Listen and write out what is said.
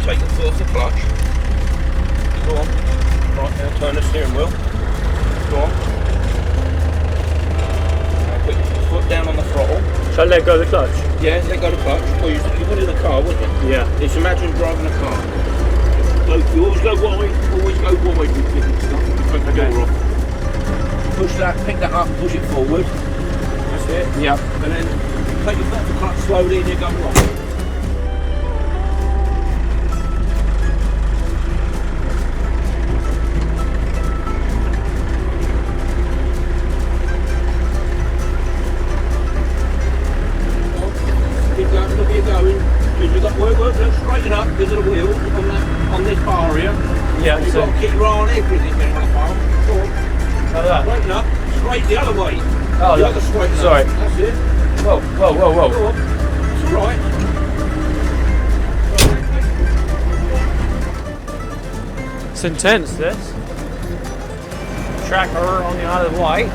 take your foot off the clutch. Go on. Right, now turn the steering wheel. Go on. Now put your foot down on the throttle. Shall I let go of the clutch? Yeah, let go of the clutch. Well, you would in a car, wouldn't you? Yeah. Just imagine driving a car. You always go wide with different stuff. Take the door off. Push that, pick that up, push it forward. That's it. Yeah. And then take your foot off the clutch slowly and you go right. Straighten up because of the wheels on this bar here. Yeah, You've got to keep your eye on everything on the bar. Like that? Straighten up, straight the other way. Oh, you have to straighten sorry. up. That's it. Whoa. Go on. It's alright. It's intense, this. Tracker on the Isle of Wight.